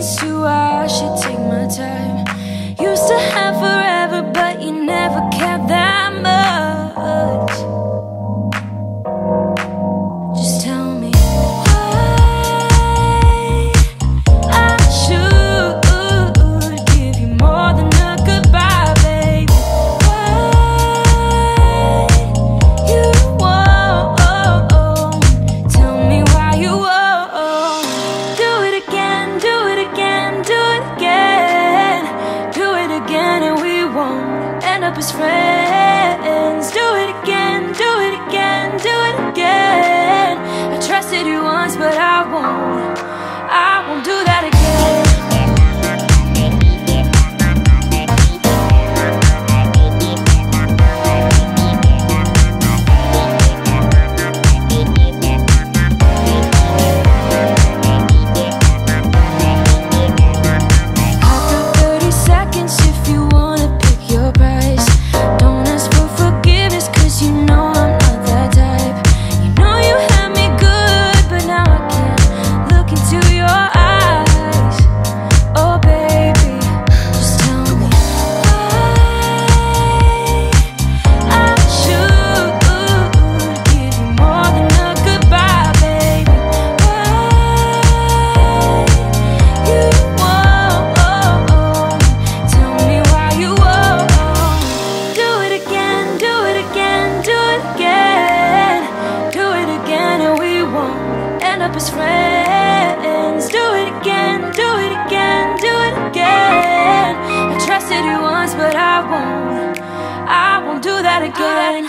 as to why I should take my time. Used to have forever, but you never cared that much. Just tell me why I should give you more than a goodbye, baby. Why you won't tell me why you won't. Do it again, do it again, do it again. Do it again and we won't end up as friends. Do it again, do it again, do it again. I trusted you once, but I won't do that again. After 30 seconds, if you wanna pick your price, don't ask for forgiveness, cause you know I'm not that type. You know you had me good, but now I can't look into your eyes. Oh baby, just tell me why I should give you more than a goodbye, baby. Why you won't tell me why you won't. Do it again, do it again, do it again. Do it again and we won't end up as friends. Do it again, do it again, do it again. I trusted you once, but I won't do that again.